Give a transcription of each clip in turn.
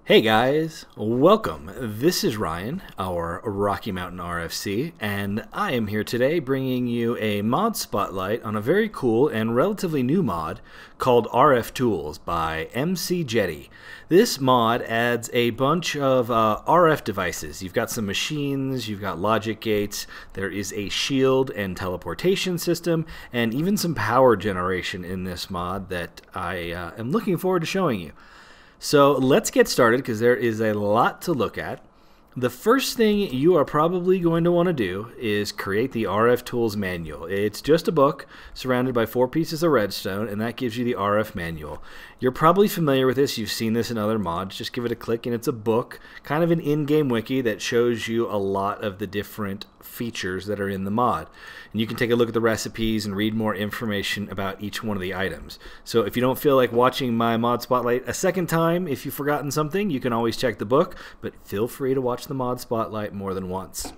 Hey guys, welcome. This is Ryan, our Rocky Mountain RFC, and I am here today bringing you a mod spotlight on a very cool and relatively new mod called RF Tools by MC Jetty. This mod adds a bunch of RF devices. You've got some machines, you've got logic gates, there is a shield and teleportation system, and even some power generation in this mod that I am looking forward to showing you. So let's get started because there is a lot to look at. The first thing you are probably going to want to do is create the RF Tools manual. It's just a book surrounded by 4 pieces of redstone, and that gives you the RF manual. You're probably familiar with this. You've seen this in other mods. Just give it a click, and it's a book, kind of an in-game wiki that shows you a lot of the different features that are in the mod. And you can take a look at the recipes and read more information about each one of the items. So if you don't feel like watching my mod spotlight a second time, if you've forgotten something, you can always check the book, but feel free to watch the mod spotlight more than once.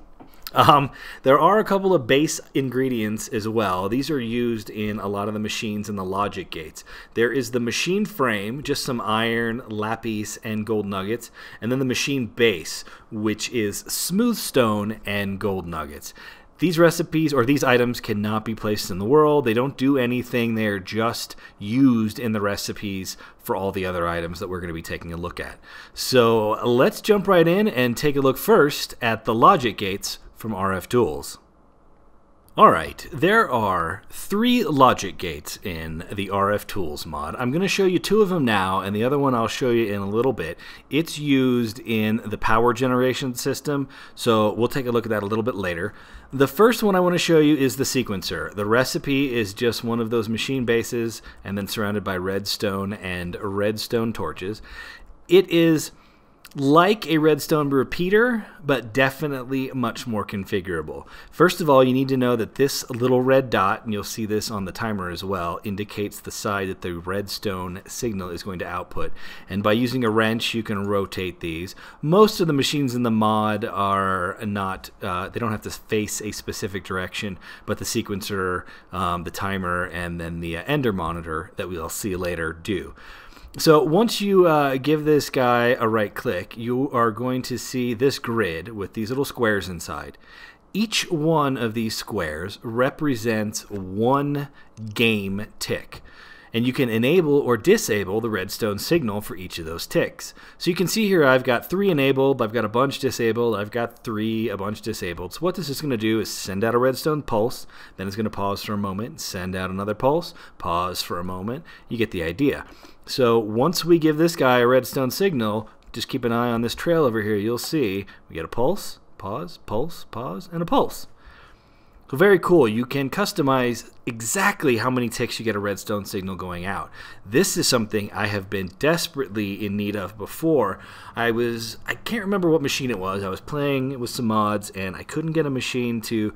There are a couple of base ingredients as well. These are used in a lot of the machines and the logic gates. There is the machine frame, just some iron, lapis, and gold nuggets, and then the machine base, which is smooth stone and gold nuggets. These recipes or these items cannot be placed in the world. They don't do anything. They are just used in the recipes for all the other items that we're going to be taking a look at. So let's jump right in and take a look first at the logic gates from RF Tools. Alright, there are 3 logic gates in the RF Tools mod. I'm going to show you 2 of them now, and the other one I'll show you in a little bit. It's used in the power generation system, so we'll take a look at that a little bit later. The first one I want to show you is the sequencer. The recipe is just one of those machine bases, and then surrounded by redstone and redstone torches. It is like a redstone repeater, but definitely much more configurable. First of all, you need to know that this little red dot, and you'll see this on the timer as well, indicates the side that the redstone signal is going to output. And by using a wrench, you can rotate these. Most of the machines in the mod are not, they don't have to face a specific direction, but the sequencer, the timer, and then the ender monitor that we'll see later do. So once you give this guy a right click, you are going to see this grid with these little squares inside. Each one of these squares represents 1 game tick. And you can enable or disable the redstone signal for each of those ticks. So you can see here I've got 3 enabled, I've got a bunch disabled, I've got 3, a bunch disabled. So what this is going to do is send out a redstone pulse, then it's going to pause for a moment, send out another pulse, pause for a moment. You get the idea. So once we give this guy a redstone signal, just keep an eye on this trail over here. You'll see we get a pulse, pause, and a pulse. So very cool. You can customize exactly how many ticks you get a redstone signal going out. This is something I have been desperately in need of before. I can't remember what machine it was. I was playing with some mods and I couldn't get a machine to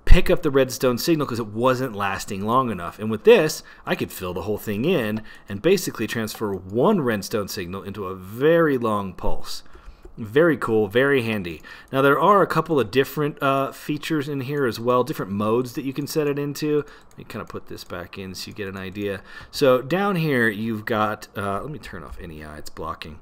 pick up the redstone signal because it wasn't lasting long enough. And with this, I could fill the whole thing in and basically transfer 1 redstone signal into a very long pulse. Very cool, very handy. Now there are a couple of different features in here as well, different modes that you can set it into. Let me kind of put this back in so you get an idea. So down here you've got, let me turn off NEI, it's blocking.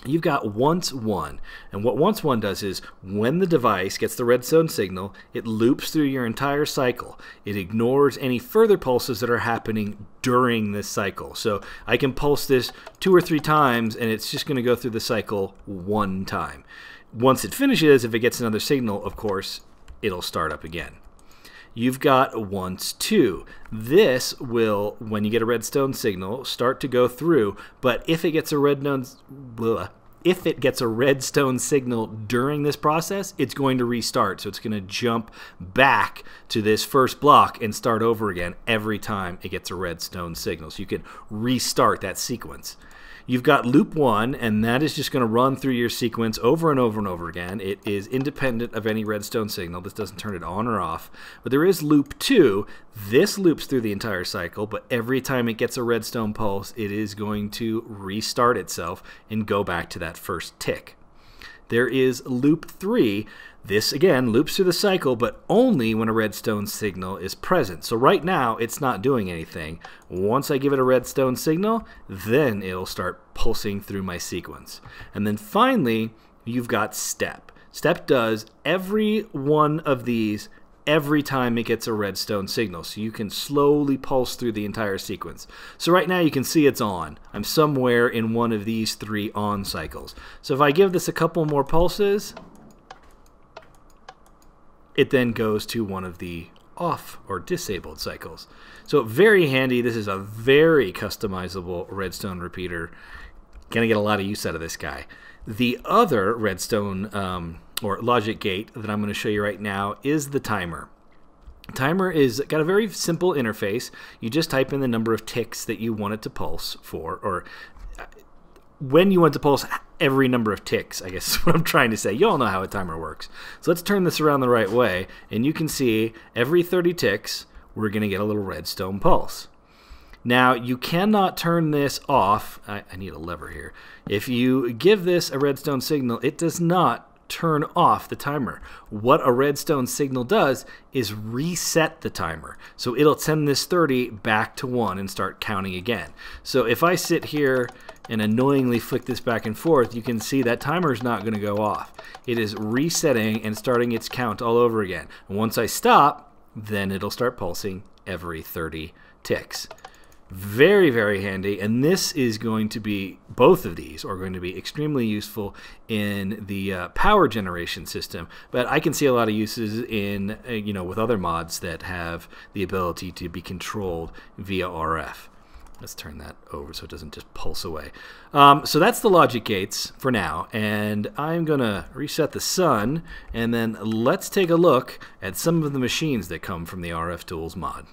You've got once one, and what once one does is when the device gets the redstone signal, it loops through your entire cycle. It ignores any further pulses that are happening during this cycle. So I can pulse this 2 or 3 times and it's just going to go through the cycle 1 time. Once it finishes, if it gets another signal, of course, it'll start up again. You've got once 2. This will, when you get a redstone signal, start to go through, but if it gets a redstone signal during this process, it's going to restart. So it's going to jump back to this first block and start over again every time it gets a redstone signal. So you can restart that sequence. You've got loop 1, and that is just going to run through your sequence over and over and over again. It is independent of any redstone signal. This doesn't turn it on or off. But there is loop 2. This loops through the entire cycle, but every time it gets a redstone pulse, it is going to restart itself and go back to that first tick. there is loop 3. This, again, loops through the cycle, but only when a redstone signal is present. So right now, it's not doing anything. Once I give it a redstone signal, then it'll start pulsing through my sequence. And then finally, you've got step. Step does every one of these every time it gets a redstone signal. So you can slowly pulse through the entire sequence. So right now you can see it's on. I'm somewhere in one of these 3 on cycles. So if I give this a couple more pulses, it then goes to one of the off or disabled cycles. So very handy. This is a very customizable redstone repeater. Gonna get a lot of use out of this guy. The other redstone or logic gate that I'm going to show you right now is the timer. Timer is got a very simple interface. You just type in the number of ticks that you want it to pulse for, or when you want to pulse every number of ticks, I guess is what I'm trying to say. You all know how a timer works. So let's turn this around the right way, and you can see every 30 ticks, we're going to get a little redstone pulse. Now, you cannot turn this off. I need a lever here. If you give this a redstone signal, it does not turn off the timer. What a redstone signal does is reset the timer. So it'll send this 30 back to 1 and start counting again. So if I sit here and annoyingly flick this back and forth, you can see that timer is not going to go off. It is resetting and starting its count all over again. And once I stop, then it'll start pulsing every 30 ticks. Very, very handy, and this is going to be, both of these are going to be extremely useful in the power generation system, but I can see a lot of uses in, with other mods that have the ability to be controlled via RF. Let's turn that over so it doesn't just pulse away. So that's the logic gates for now, and I'm going to reset the sun, and then let's take a look at some of the machines that come from the RF Tools mod.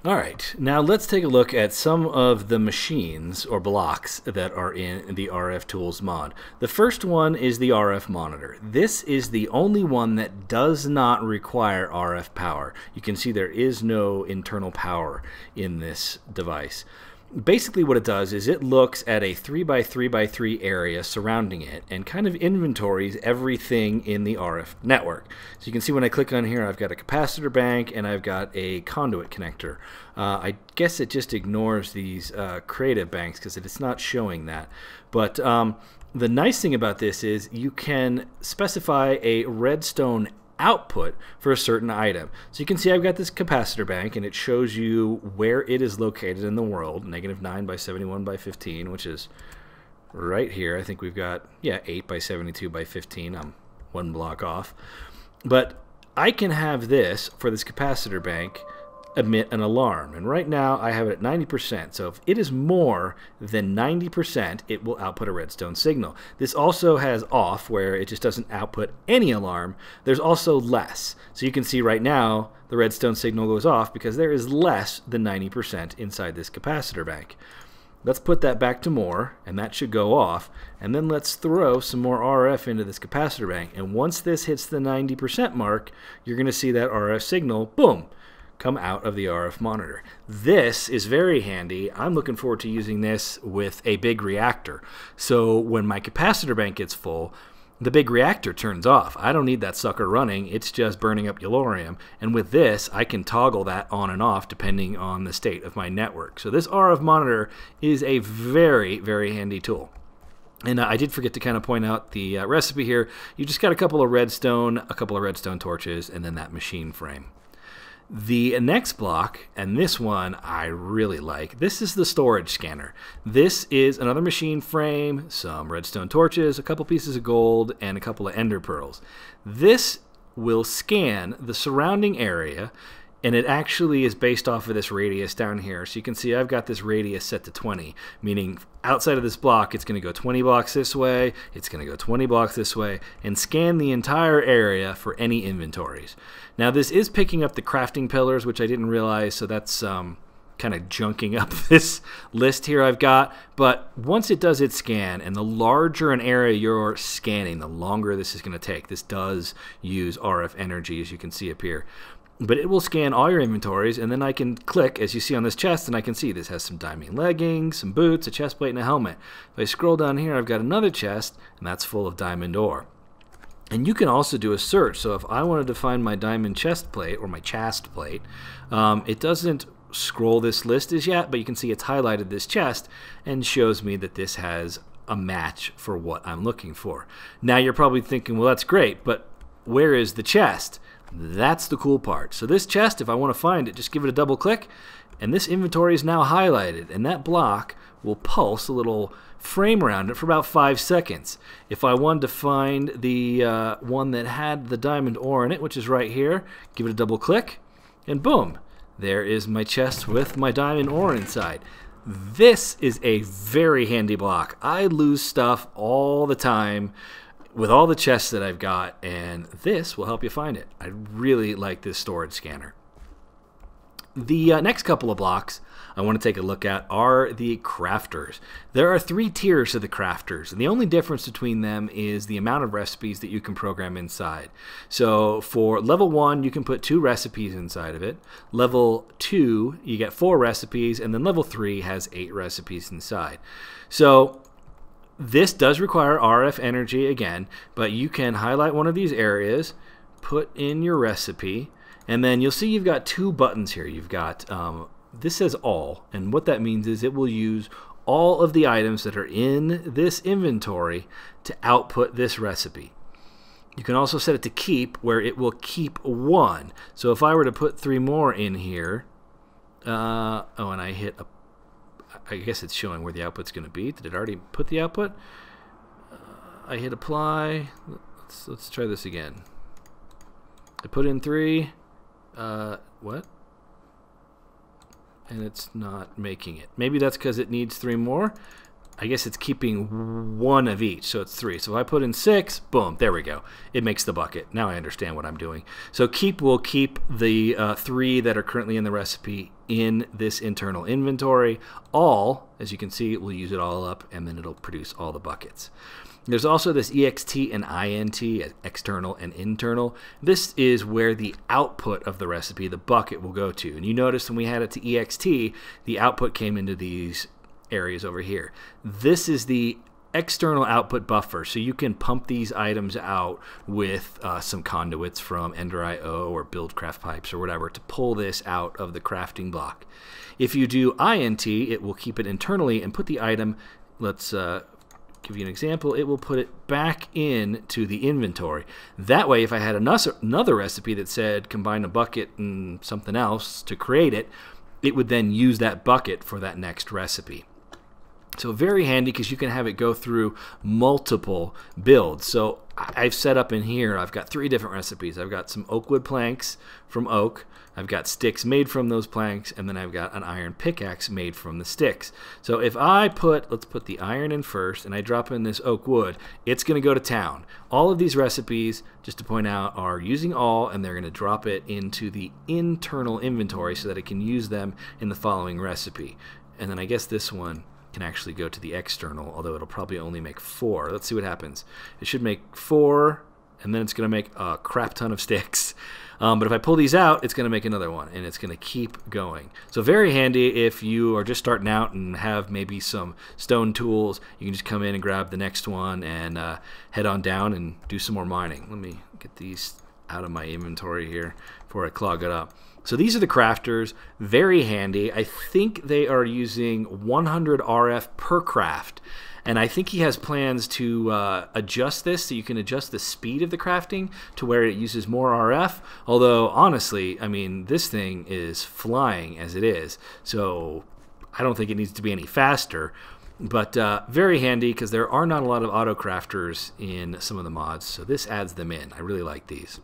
Alright, now let's take a look at some of the machines or blocks that are in the RF Tools mod. The first one is the RF monitor. This is the only one that does not require RF power. You can see there is no internal power in this device. Basically what it does is it looks at a 3x3x3 area surrounding it and kind of inventories everything in the RF network. So you can see when I click on here, I've got a capacitor bank and I've got a conduit connector. I guess it just ignores these creative banks because it's not showing that. But the nice thing about this is you can specify a redstone output for a certain item. So you can see I've got this capacitor bank and it shows you where it is located in the world, -9 by 71 by 15, which is right here. I think we've got, 8 by 72 by 15. I'm 1 block off. But I can have this, for this capacitor bank, emit an alarm. And right now I have it at 90%. So if it is more than 90%, it will output a redstone signal. This also has off, where it just doesn't output any alarm. There's also less. So you can see right now the redstone signal goes off because there is less than 90% inside this capacitor bank. Let's put that back to more, and that should go off. And then let's throw some more RF into this capacitor bank. And once this hits the 90% mark, you're going to see that RF signal, boom, come out of the RF monitor. This is very handy. I'm looking forward to using this with a big reactor. So when my capacitor bank gets full, the big reactor turns off. I don't need that sucker running. It's just burning up uranium. And with this, I can toggle that on and off depending on the state of my network. So this RF monitor is a very, very handy tool. And I did forget to kind of point out the recipe here. You just got a couple of redstone torches, and then that machine frame. The next block, and this one I really like, this is the storage scanner. This is another machine frame, some redstone torches, a couple pieces of gold, and a couple of ender pearls. This will scan the surrounding area, and it actually is based off of this radius down here. So you can see I've got this radius set to 20, meaning outside of this block, it's going to go 20 blocks this way, it's going to go 20 blocks this way, and scan the entire area for any inventories. Now this is picking up the crafting pillars, which I didn't realize, so that's kind of junking up this list here I've got. But once it does its scan, and the larger an area you're scanning, the longer this is going to take. This does use RF energy, as you can see up here. but it will scan all your inventories, and then I can click, as you see on this chest, and I can see this has some diamond leggings, some boots, a chest plate, and a helmet. If I scroll down here, I've got another chest, and that's full of diamond ore. And you can also do a search. So if I wanted to find my diamond chest plate, or my chast plate, it doesn't scroll this list as yet, but you can see it's highlighted this chest and shows me that this has a match for what I'm looking for. Now you're probably thinking, well, that's great, but where is the chest? That's the cool part. So this chest, if I want to find it, just give it a double click, and this inventory is now highlighted, and that block will pulse a little frame around it for about 5 seconds. If I wanted to find the one that had the diamond ore in it, which is right here, give it a double click, and boom, there is my chest with my diamond ore inside. This is a very handy block. I lose stuff all the time with all the chests that I've got, and this will help you find it. I really like this storage scanner. The next couple of blocks I want to take a look at are the crafters. There are 3 tiers of the crafters, and the only difference between them is the amount of recipes that you can program inside. So for level 1, you can put 2 recipes inside of it. Level 2, you get 4 recipes, and then level 3 has 8 recipes inside. So this does require RF energy again, but you can highlight one of these areas, put in your recipe, and then you'll see you've got 2 buttons here. You've got, this says all, and what that means is it will use all of the items that are in this inventory to output this recipe. You can also set it to keep, where it will keep 1. So if I were to put 3 more in here, oh, and I hit a, I guess it's showing where the output's going to be. Did it already put the output? I hit apply. Let's try this again. I put in 3. What? And it's not making it. Maybe that's because it needs 3 more. I guess it's keeping 1 of each, so it's 3. So if I put in 6, boom, there we go. It makes the bucket. Now I understand what I'm doing. So keep will keep the 3 that are currently in the recipe in this internal inventory. All, as you can see, it will use it all up, and then it'll produce all the buckets. There's also this EXT and INT, external and internal. This is where the output of the recipe, the bucket, will go to. And you notice when we had it to EXT, the output came into these areas over here. This is the external output buffer, so you can pump these items out with some conduits from Ender.io or Buildcraft pipes or whatever to pull this out of the crafting block. If you do INT, it will keep it internally and put the item, let's give you an example, it will put it back into the inventory. That way, if I had another recipe that said combine a bucket and something else to create it, it would then use that bucket for that next recipe. So very handy because you can have it go through multiple builds. So I've set up in here, I've got 3 different recipes. I've got some oak wood planks from oak, I've got sticks made from those planks, and then I've got an iron pickaxe made from the sticks. So if I put, let's put the iron in first, and I drop in this oak wood, it's going to go to town. All of these recipes, just to point out, are using all, and they're going to drop it into the internal inventory so that it can use them in the following recipe. And then I guess this one can actually go to the external, although it'll probably only make 4. Let's see what happens. It should make 4, and then it's going to make a crap ton of sticks. But if I pull these out, it's going to make another one, and it's going to keep going. So very handy if you are just starting out and have maybe some stone tools. You can just come in and grab the next one and head on down and do some more mining. Let me get these out of my inventory here before I clog it up. So these are the crafters, very handy. I think they are using 100 RF per craft. And I think he has plans to adjust this so you can adjust the speed of the crafting to where it uses more RF. Although, honestly, I mean, this thing is flying as it is. So I don't think it needs to be any faster. But very handy because there are not a lot of auto crafters in some of the mods. So this adds them in. I really like these.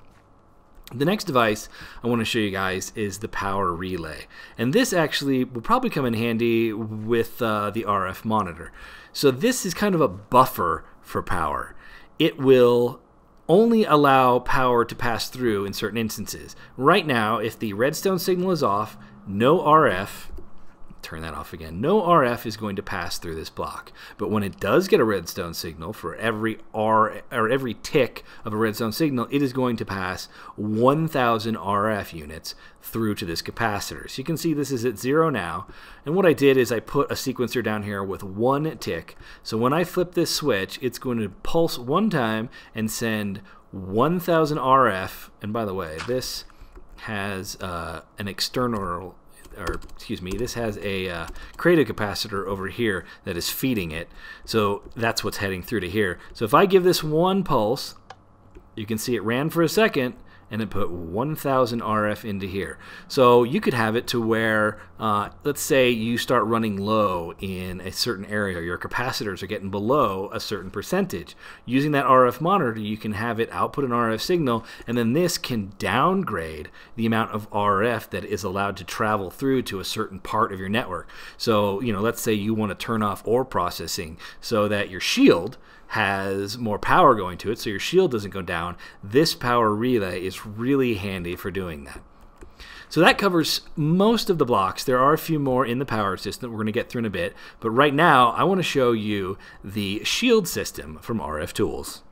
The next device I want to show you guys is the power relay. And this actually will probably come in handy with the RF monitor. So this is kind of a buffer for power. It will only allow power to pass through in certain instances. Right now, if the redstone signal is off, no RF turn that off again. No RF is going to pass through this block. But when it does get a redstone signal, for every every tick of a redstone signal, it is going to pass 1,000 RF units through to this capacitor. So you can see this is at 0 now. And what I did is I put a sequencer down here with 1 tick. So when I flip this switch, it's going to pulse 1 time and send 1,000 RF. And by the way, this has an external, or excuse me, this has a creative capacitor over here that is feeding it. So that's what's heading through to here. So if I give this 1 pulse, you can see it ran for a second and it put 1,000 RF into here. So you could have it to where, let's say you start running low in a certain area, your capacitors are getting below a certain percentage. Using that RF monitor, you can have it output an RF signal, and then this can downgrade the amount of RF that is allowed to travel through to a certain part of your network. So, you know, let's say you want to turn off ore processing so that your shield has more power going to it, so your shield doesn't go down. This power relay is really handy for doing that. So that covers most of the blocks. There are a few more in the power system that we're going to get through in a bit, but right now I want to show you the shield system from RF Tools.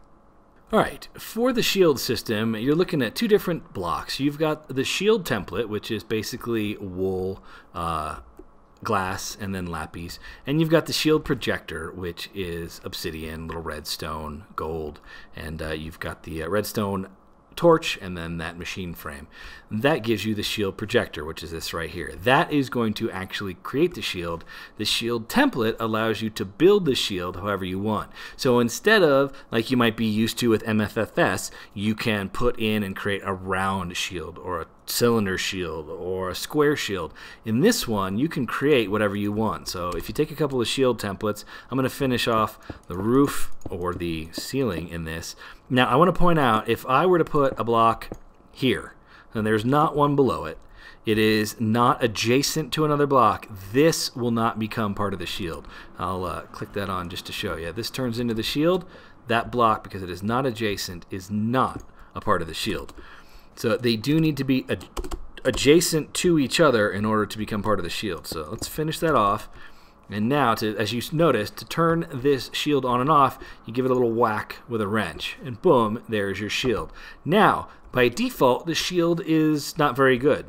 Alright, for the shield system, you're looking at 2 different blocks. You've got the shield template, which is basically wool, glass, and then lapis, and you've got the shield projector, which is obsidian, little redstone, gold, and you've got the redstone torch and then that machine frame. That gives you the shield projector, which is this right here. That is going to actually create the shield. The shield template allows you to build the shield however you want. So instead of, like you might be used to with MFFS, you can put in and create a round shield or a cylinder shield or a square shield. In this one, you can create whatever you want. So if you take a couple of shield templates, I'm going to finish off the roof or the ceiling in this. Now I want to point out, if I were to put a block here, and there's not one below it, it is not adjacent to another block, this will not become part of the shield. I'll click that on just to show you. This turns into the shield. That block, because it is not adjacent, is not a part of the shield. So they do need to be adjacent to each other in order to become part of the shield. So let's finish that off. And now, as you noticed, to turn this shield on and off, you give it a little whack with a wrench. And boom, there's your shield. Now, by default, the shield is not very good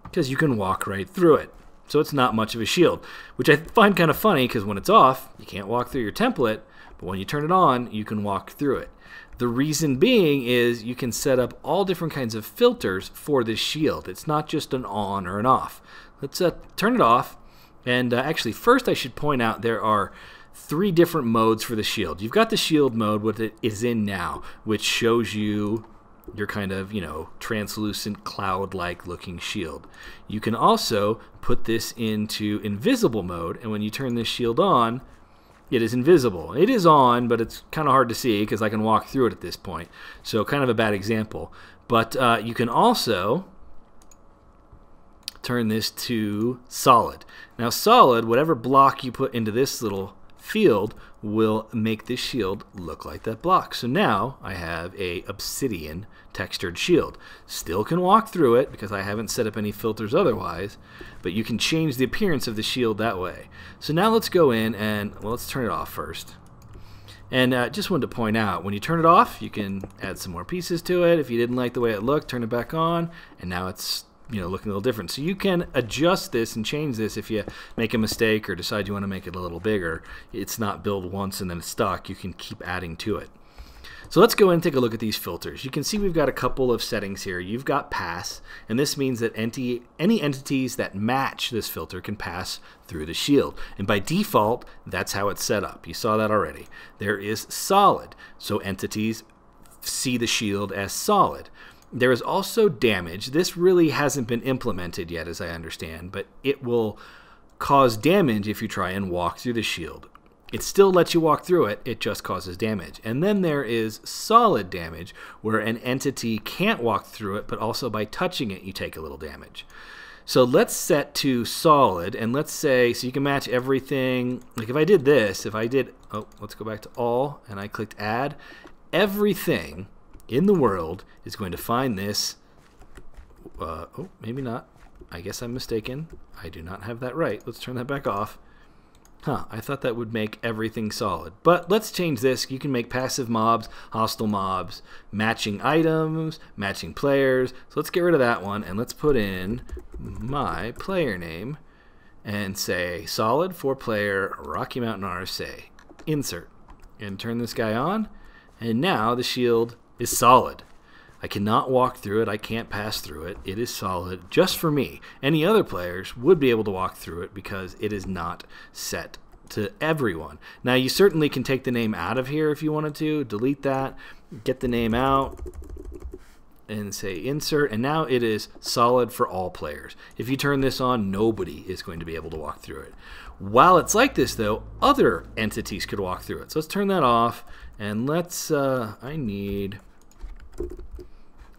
because you can walk right through it. So it's not much of a shield, which I find kind of funny because when it's off, you can't walk through your template, but when you turn it on, you can walk through it. The reason being is you can set up all different kinds of filters for this shield. It's not just an on or an off. Let's turn it off. And actually, first I should point out there are 3 different modes for the shield. You've got the shield mode, what it is in now, which shows you your kind of, you know, translucent cloud-like looking shield. You can also put this into invisible mode, and when you turn this shield on, it is invisible. It is on, but it's kind of hard to see because I can walk through it at this point. So kind of a bad example. But you can also turn this to solid. Now solid, whatever block you put into this little field will make this shield look like that block. So now I have a obsidian textured shield. Still can walk through it because I haven't set up any filters otherwise, but you can change the appearance of the shield that way. So now let's go in and, well, let's turn it off first. And just wanted to point out, when you turn it off, you can add some more pieces to it. If you didn't like the way it looked, turn it back on, and now it's, you know, looking a little different. So you can adjust this and change this if you make a mistake or decide you want to make it a little bigger. It's not build once and then it's stuck. You can keep adding to it. So let's go in and take a look at these filters. You can see we've got a couple of settings here. You've got pass, and this means that any entities that match this filter can pass through the shield. And by default, that's how it's set up. You saw that already. There is solid, so entities see the shield as solid. There is also damage. This really hasn't been implemented yet, as I understand, but it will cause damage if you try and walk through the shield. It still lets you walk through it, it just causes damage. And then there is solid damage, where an entity can't walk through it, but also by touching it, you take a little damage. So let's set to solid, and let's say, so you can match everything. Like if I did this, if I did, oh, let's go back to all, and I clicked add, everything in the world is going to find this, oh, maybe not. I guess I'm mistaken. I do not have that right. Let's turn that back off. Huh, I thought that would make everything solid. But let's change this. You can make passive mobs, hostile mobs, matching items, matching players. So let's get rid of that one, and let's put in my player name and say solid for player Rocky Mountain RFC. Insert. And turn this guy on. And now the shield is solid. I cannot walk through it. I can't pass through it. It is solid just for me. Any other players would be able to walk through it because it is not set to everyone. Now, you certainly can take the name out of here if you wanted to. Delete that. Get the name out. And say insert. And now it is solid for all players. If you turn this on, nobody is going to be able to walk through it. While it's like this, though, other entities could walk through it. So let's turn that off. And let's, I need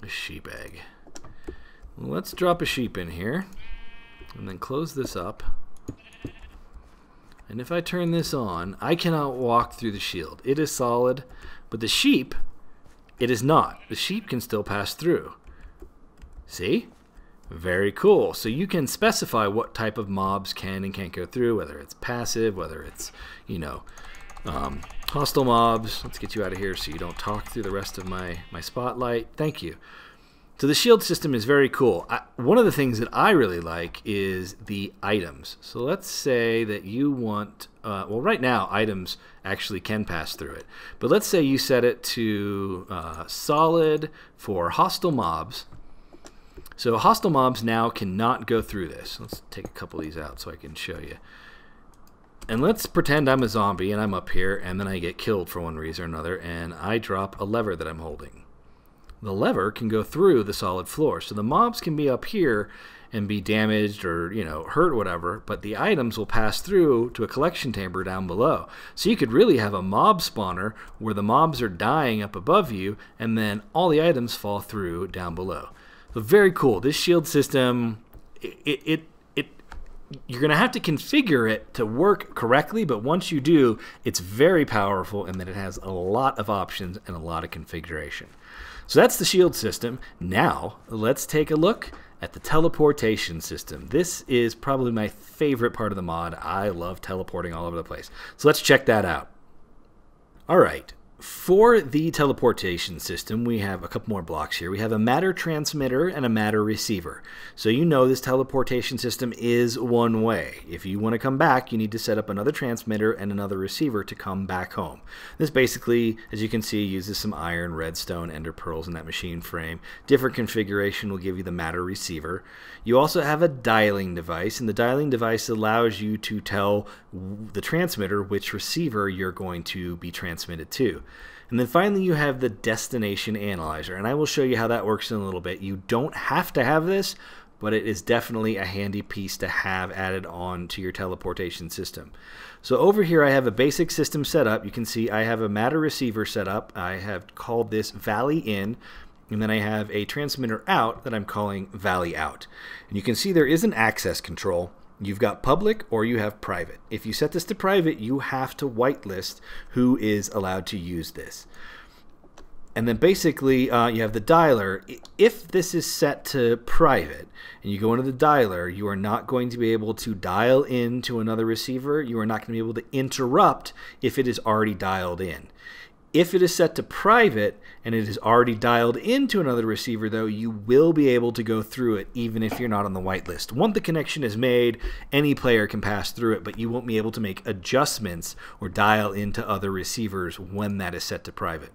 a sheep egg. Let's drop a sheep in here and then close this up. And if I turn this on, I cannot walk through the shield. It is solid, but the sheep, it is not. The sheep can still pass through. See? Very cool. So you can specify what type of mobs can and can't go through, whether it's passive, whether it's, you know, hostile mobs. Let's get you out of here so you don't talk through the rest of my spotlight. Thank you. So the shield system is very cool. One of the things that I really like is the items. So let's say that you want, well, right now items actually can pass through it. But let's say you set it to solid for hostile mobs. So hostile mobs now cannot go through this. Let's take a couple of these out so I can show you. And let's pretend I'm a zombie and I'm up here and then I get killed for one reason or another and I drop a lever that I'm holding. The lever can go through the solid floor. So the mobs can be up here and be damaged or, you know, hurt or whatever, but the items will pass through to a collection chamber down below. So you could really have a mob spawner where the mobs are dying up above you and then all the items fall through down below. So very cool. This shield system, you're going to have to configure it to work correctly, but once you do, it's very powerful and that it has a lot of options and a lot of configuration. So that's the shield system. Now, let's take a look at the teleportation system. This is probably my favorite part of the mod. I love teleporting all over the place. So let's check that out. All right. For the teleportation system, we have a couple more blocks here. We have a matter transmitter and a matter receiver. So you know this teleportation system is one way. If you want to come back, you need to set up another transmitter and another receiver to come back home. This basically, as you can see, uses some iron, redstone, ender pearls in that machine frame. Different configuration will give you the matter receiver. You also have a dialing device, and the dialing device allows you to tell the transmitter which receiver you're going to be transmitted to. And then finally you have the destination analyzer, and I will show you how that works in a little bit. You don't have to have this, but it is definitely a handy piece to have added on to your teleportation system. So over here I have a basic system set up. You can see I have a matter receiver set up. I have called this Valley In, and then I have a transmitter out that I'm calling Valley Out. And you can see there is an access control. You've got public or you have private. If you set this to private, you have to whitelist who is allowed to use this. And then basically you have the dialer. If this is set to private and you go into the dialer, you are not going to be able to dial in to another receiver. You are not going to be able to interrupt if it is already dialed in. If it is set to private and it is already dialed into another receiver, though, you will be able to go through it even if you're not on the whitelist. Once the connection is made, any player can pass through it, but you won't be able to make adjustments or dial into other receivers when that is set to private.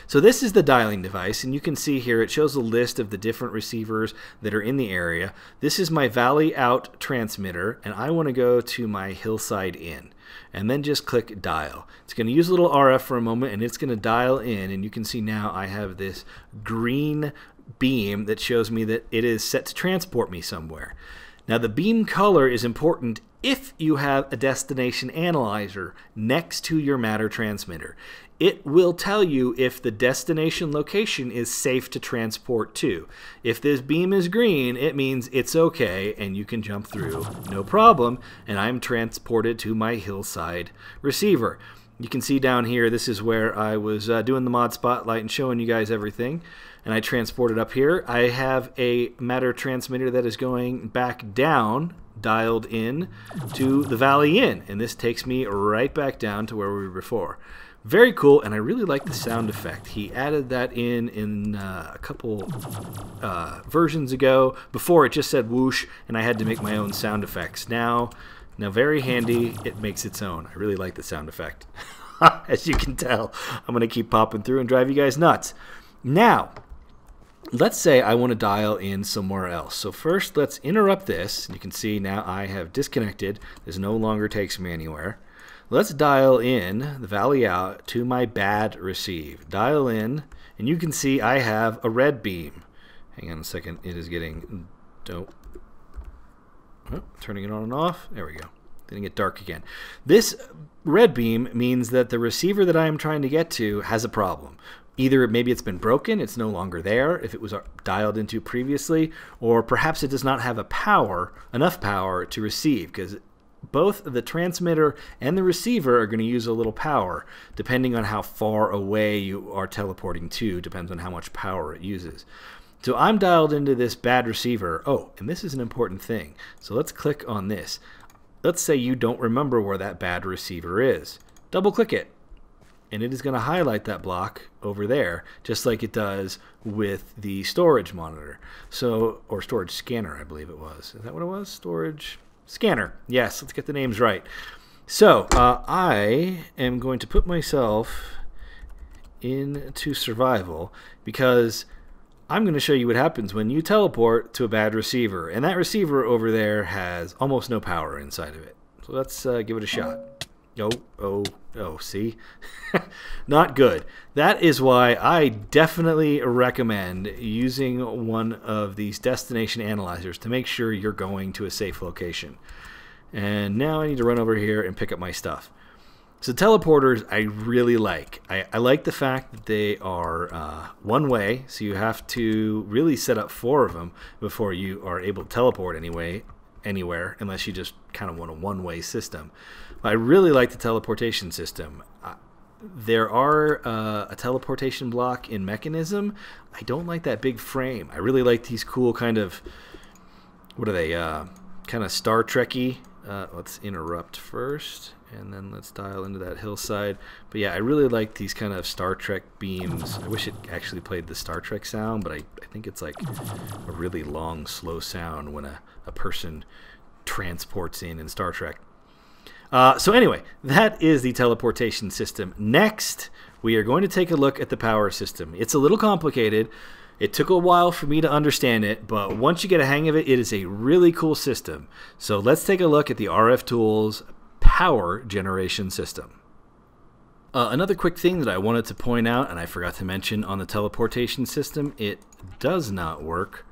So this is the dialing device, and you can see here it shows a list of the different receivers that are in the area. This is my Valley Out transmitter, and I want to go to my Hillside In. And then just click dial. It's going to use a little RF for a moment and it's going to dial in, and you can see now I have this green beam that shows me that it is set to transport me somewhere. Now the beam color is important if you have a destination analyzer next to your matter transmitter. It will tell you if the destination location is safe to transport to. If this beam is green, it means it's okay and you can jump through, no problem, and I'm transported to my Hillside receiver. You can see down here, this is where I was doing the mod spotlight and showing you guys everything. And I transported up here. I have a matter transmitter that is going back down, dialed in to the Valley Inn. And this takes me right back down to where we were before. Very cool, and I really like the sound effect. He added that in a couple versions ago. Before, it just said whoosh, and I had to make my own sound effects. Now very handy. It makes its own. I really like the sound effect. As you can tell, I'm going to keep popping through and drive you guys nuts. Now, let's say I want to dial in somewhere else. So first, let's interrupt this. You can see now I have disconnected. This no longer takes me anywhere. Let's dial in the Valley Out to my bad receive. Dial in, and you can see I have a red beam. Hang on a second. It is getting... turning it on and off. There we go. Didn't get dark again. This red beam means that the receiver that I am trying to get to has a problem. Either maybe it's been broken, it's no longer there if it was dialed into previously, or perhaps it does not have enough power to receive, because both the transmitter and the receiver are going to use a little power depending on how far away you are teleporting to. Depends on how much power it uses. So I'm dialed into this bad receiver. Oh, and this is an important thing. So let's click on this. Let's say you don't remember where that bad receiver is. Double click it, and it is going to highlight that block over there, just like it does with the storage monitor. Or storage scanner, I believe it was. Is that what it was? Storage scanner. Yes, let's get the names right. So I am going to put myself into survival because I'm going to show you what happens when you teleport to a bad receiver. And that receiver over there has almost no power inside of it. So let's give it a shot. Oh, see? Not good. That is why I definitely recommend using one of these destination analyzers to make sure you're going to a safe location. And now I need to run over here and pick up my stuff. So teleporters I really like. I like the fact that they are one way, so you have to really set up 4 of them before you are able to teleport anywhere, unless you just kind of want a one-way system. I really like the teleportation system. There are a teleportation block in Mechanism. I don't like that big frame. I really like these cool kind of, what are they, kind of Star Trek-y. Let's interrupt first, and then let's dial into that hillside. But yeah, I really like these kind of Star Trek beams. I wish it actually played the Star Trek sound, but I think it's like a really long, slow sound when a person transports in Star Trek. So anyway, that is the teleportation system. Next, we are going to take a look at the power system. It's a little complicated. It took a while for me to understand it, but once you get a hang of it, it is a really cool system. So let's take a look at the RF Tools power generation system. Another quick thing that I wanted to point out, and I forgot to mention on the teleportation system, it does not work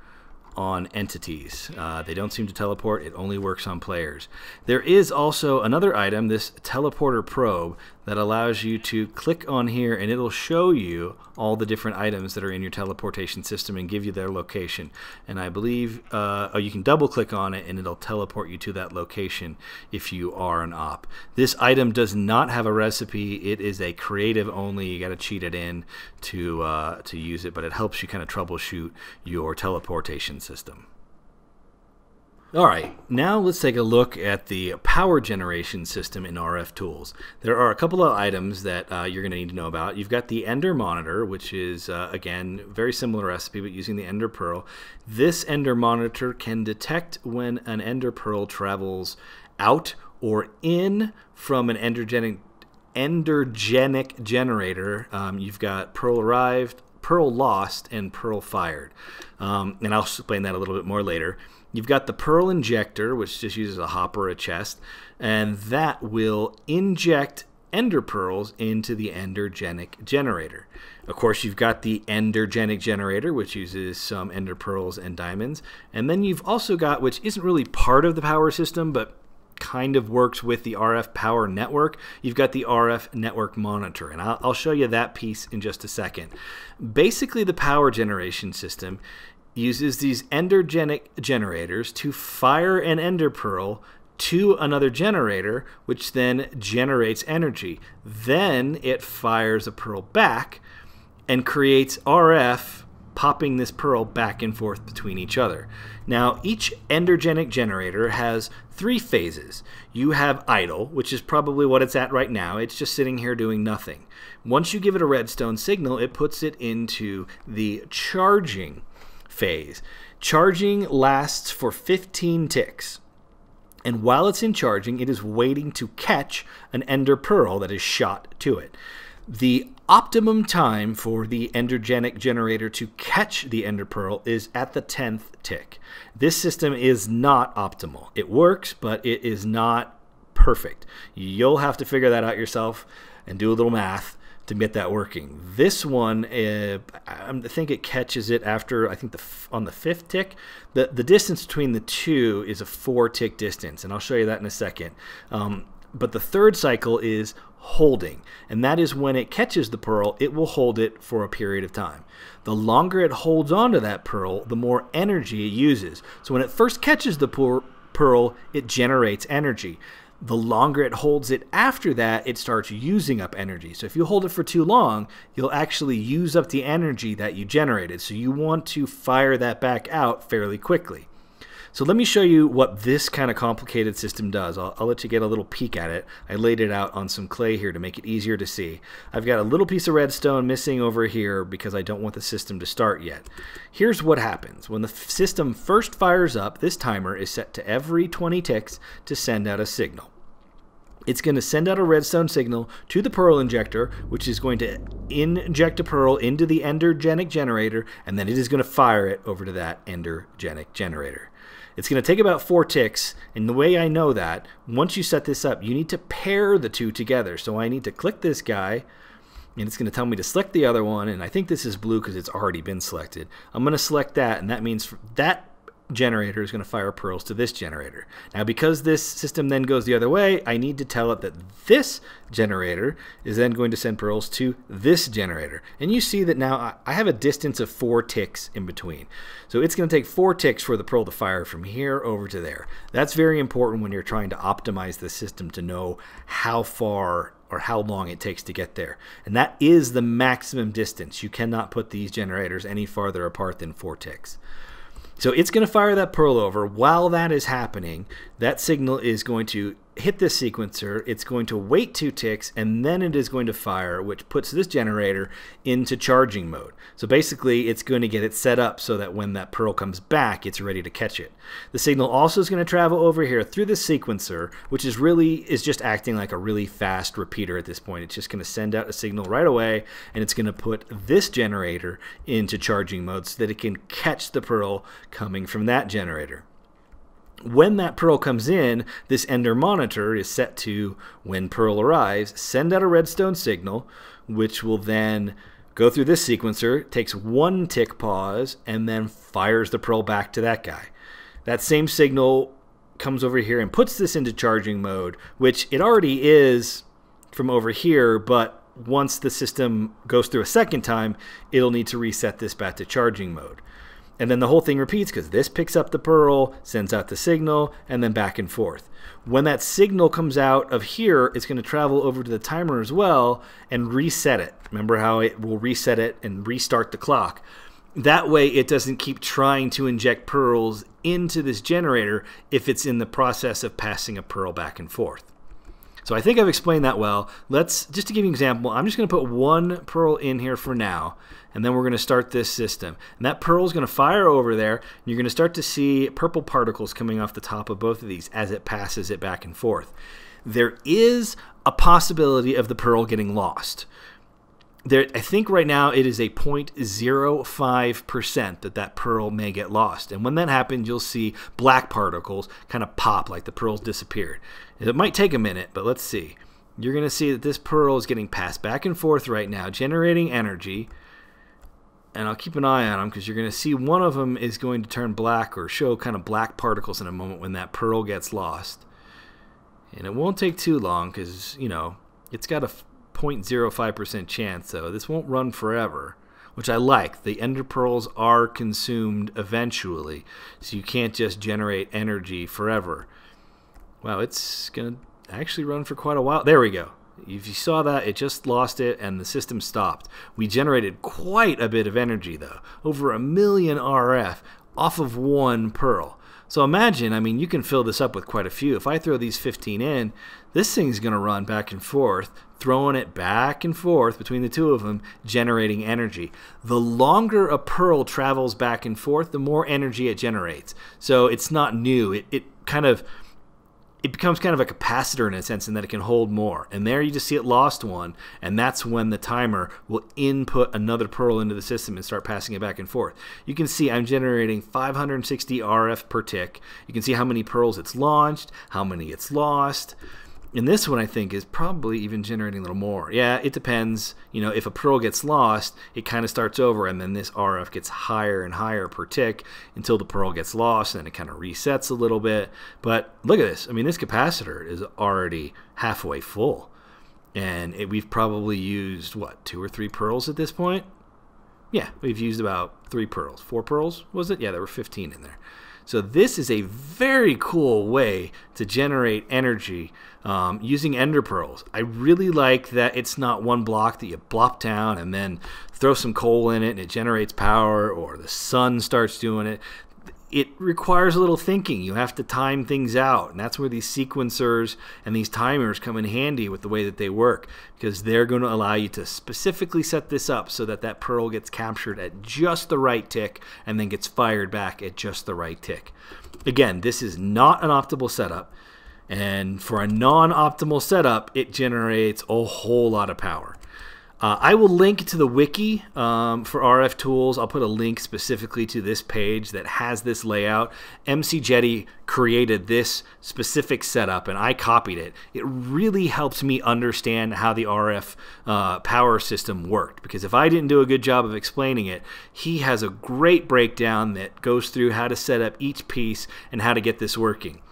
on entities. They don't seem to teleport. It only works on players. There is also another item, this teleporter probe, that allows you to click on here and it'll show you all the different items that are in your teleportation system and give you their location. And I believe you can double click on it and it'll teleport you to that location if you are an op. This item does not have a recipe. It is a creative only. You got to cheat it in to use it, but it helps you kind of troubleshoot your teleportation system. Alright, now let's take a look at the power generation system in RF Tools. There are a couple of items that you're going to need to know about. You've got the Ender Monitor, which is, again, very similar recipe, but using the Ender Pearl. This Ender Monitor can detect when an Ender Pearl travels out or in from an endergenic generator. You've got Pearl Arrived, Pearl Lost, and Pearl Fired. And I'll explain that a little bit more later. You've got the Pearl Injector, which just uses a hopper or a chest, and that will inject Ender Pearls into the Endergenic Generator. Of course, you've got the Endergenic Generator, which uses some Ender Pearls and diamonds. And then you've also got, which isn't really part of the power system, but kind of works with the RF power network, you've got the RF network monitor. And I'll show you that piece in just a second. Basically, the power generation system uses these endergenic generators to fire an ender pearl to another generator, which then generates energy. Then it fires a pearl back and creates RF, popping this pearl back and forth between each other. Now, each endergenic generator has 3 phases. You have idle, which is probably what it's at right now. It's just sitting here doing nothing. Once you give it a redstone signal, it puts it into the charging phase. Charging lasts for 15 ticks. And while it's in charging, it is waiting to catch an ender pearl that is shot to it. The optimum time for the endergenic generator to catch the ender pearl is at the 10th tick. This system is not optimal. It works, but it is not perfect. You'll have to figure that out yourself and do a little math to get that working. This one, I think it catches it after, I think on the 5th tick. The distance between the two is a 4-tick distance, and I'll show you that in a second. But the 3rd cycle is holding, and that is when it catches the pearl, it will hold it for a period of time. The longer it holds onto that pearl, the more energy it uses. So when it first catches the pearl, it generates energy. The longer it holds it after that, it starts using up energy. So if you hold it for too long, you'll actually use up the energy that you generated. So you want to fire that back out fairly quickly. So let me show you what this kind of complicated system does. I'll let you get a little peek at it. I laid it out on some clay here to make it easier to see. I've got a little piece of redstone missing over here because I don't want the system to start yet. Here's what happens. When the system first fires up, this timer is set to every 20 ticks to send out a signal. It's going to send out a redstone signal to the pearl injector, which is going to inject a pearl into the endergenic generator, and then it is going to fire it over to that endergenic generator. It's going to take about 4 ticks, and the way I know that, once you set this up, you need to pair the two together. So I need to click this guy, and it's going to tell me to select the other one, and I think this is blue because it's already been selected. I'm going to select that, and that means that generator is going to fire pearls to this generator. Now, because this system then goes the other way, I need to tell it that this generator is then going to send pearls to this generator. And you see that now I have a distance of 4 ticks in between. So it's going to take 4 ticks for the pearl to fire from here over to there. That's very important when you're trying to optimize the system to know how far or how long it takes to get there. And that is the maximum distance. You cannot put these generators any farther apart than 4 ticks. So it's going to fire that pearl over. While that is happening, that signal is going to hit this sequencer. It's going to wait 2 ticks, and then it is going to fire, which puts this generator into charging mode. So basically, it's going to get it set up so that when that pearl comes back, it's ready to catch it. The signal also is going to travel over here through the sequencer, which is just acting like a really fast repeater at this point. It's just going to send out a signal right away, and it's going to put this generator into charging mode so that it can catch the pearl coming from that generator. When that pearl comes in, this ender monitor is set to, when pearl arrives, send out a redstone signal, which will then go through this sequencer, takes 1 tick pause, and then fires the pearl back to that guy. That same signal comes over here and puts this into charging mode, which it already is from over here, but once the system goes through a second time, it'll need to reset this back to charging mode. And then the whole thing repeats because this picks up the pearl, sends out the signal, and then back and forth. When that signal comes out of here, it's going to travel over to the timer as well and reset it. Remember how it will reset it and restart the clock. That way it doesn't keep trying to inject pearls into this generator if it's in the process of passing a pearl back and forth. So I think I've explained that well. Just to give you an example, I'm just going to put 1 pearl in here for now, and then we're going to start this system. And that pearl is going to fire over there, and you're going to start to see purple particles coming off the top of both of these as it passes it back and forth. There is a possibility of the pearl getting lost. I think right now it is a 0.05% that pearl may get lost. And when that happens, you'll see black particles kind of pop like the pearl's disappeared. It might take a minute, but let's see. You're going to see that this pearl is getting passed back and forth right now, generating energy. And I'll keep an eye on them because you're going to see one of them is going to turn black or show kind of black particles in a moment when that pearl gets lost. And it won't take too long because, you know, it's got a 0.05% chance, so this won't run forever, which I like. The ender pearls are consumed eventually, so you can't just generate energy forever. Wow, it's going to actually run for quite a while. There we go. If you saw that, it just lost it and the system stopped. We generated quite a bit of energy, though. Over 1 million RF off of one pearl. So imagine, I mean, you can fill this up with quite a few. If I throw these 15 in, this thing's going to run back and forth, throwing it back and forth between the two of them, generating energy. The longer a pearl travels back and forth, the more energy it generates. So it's not new. It becomes kind of a capacitor in a sense in that it can hold more. And there you just see it lost one, and that's when the timer will input another pearl into the system and start passing it back and forth. You can see I'm generating 560 RF per tick. You can see how many pearls it's launched, how many it's lost. And this one, I think, is probably even generating a little more. Yeah, it depends. You know, if a pearl gets lost, it kind of starts over, and then this RF gets higher and higher per tick until the pearl gets lost, and then it kind of resets a little bit. But look at this. I mean, this capacitor is already halfway full. And we've probably used, what, 2 or 3 pearls at this point? Yeah, we've used about 3 pearls. 4 pearls, was it? Yeah, there were 15 in there. So this is a very cool way to generate energy using ender pearls. I really like that it's not one block that you plop down and then throw some coal in it and it generates power, or the sun starts doing it. It requires a little thinking. You have to time things out, and that's where these sequencers and these timers come in handy with the way that they work, because they're going to allow you to specifically set this up so that that pearl gets captured at just the right tick and then gets fired back at just the right tick. Again, this is not an optimal setup, and for a non-optimal setup, it generates a whole lot of power. I will link to the wiki for RF tools. I'll put a link specifically to this page that has this layout. MC Jetty created this specific setup, and I copied it. It really helped me understand how the RF power system worked, because if I didn't do a good job of explaining it, he has a great breakdown that goes through how to set up each piece and how to get this working.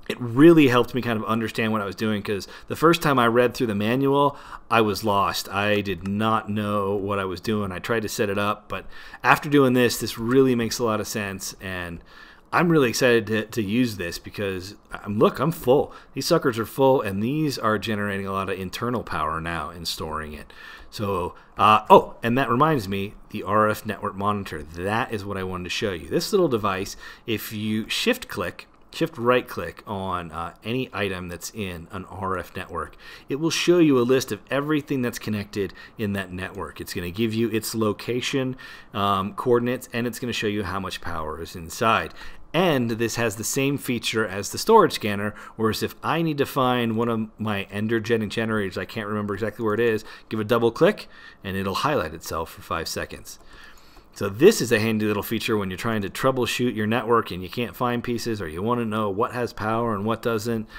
It really helped me kind of understand what I was doing, because the first time I read through the manual, I was lost. I did not know what I was doing. I tried to set it up, but after doing this, this really makes a lot of sense, and I'm really excited to use this because, look, I'm full. These suckers are full, and these are generating a lot of internal power now and storing it. So, oh, and that reminds me, the RF network monitor. That is what I wanted to show you. This little device, if you shift right click on any item that's in an RF network, it will show you a list of everything that's connected in that network. It's going to give you its location coordinates, and it's going to show you how much power is inside. And this has the same feature as the storage scanner, whereas if I need to find one of my ender generators, I can't remember exactly where it is, give a double click and it'll highlight itself for 5 seconds. So this is a handy little feature when you're trying to troubleshoot your network and you can't find pieces, or you want to know what has power and what doesn't.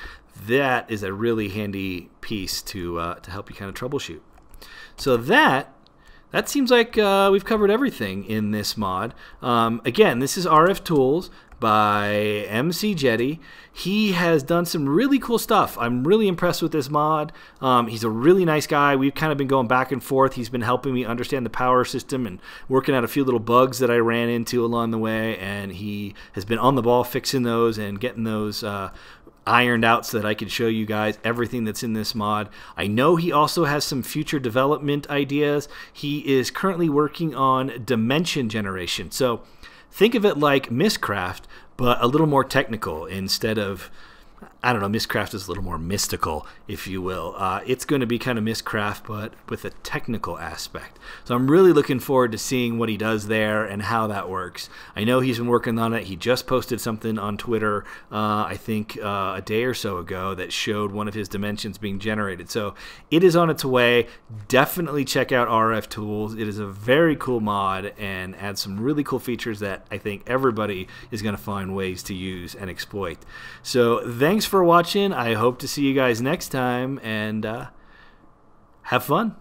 That is a really handy piece to help you kind of troubleshoot. So that seems like we've covered everything in this mod. Again, this is RF Tools by MC Jetty. He has done some really cool stuff. I'm really impressed with this mod. He's a really nice guy. We've kind of been going back and forth. He's been helping me understand the power system and working out a few little bugs that I ran into along the way, and he has been on the ball fixing those and getting those ironed out so that I could show you guys everything that's in this mod. I know he also has some future development ideas. He is currently working on dimension generation. So think of it like Mistcraft, but a little more technical instead of, I don't know, Mistcraft is a little more mystical, if you will. It's going to be kind of Mistcraft, but with a technical aspect. So I'm really looking forward to seeing what he does there and how that works. I know he's been working on it. He just posted something on Twitter, I think a day or so ago, that showed one of his dimensions being generated. So it is on its way. Definitely check out RF Tools. It is a very cool mod and adds some really cool features that I think everybody is going to find ways to use and exploit. So thanks for watching. I hope to see you guys next time, and have fun.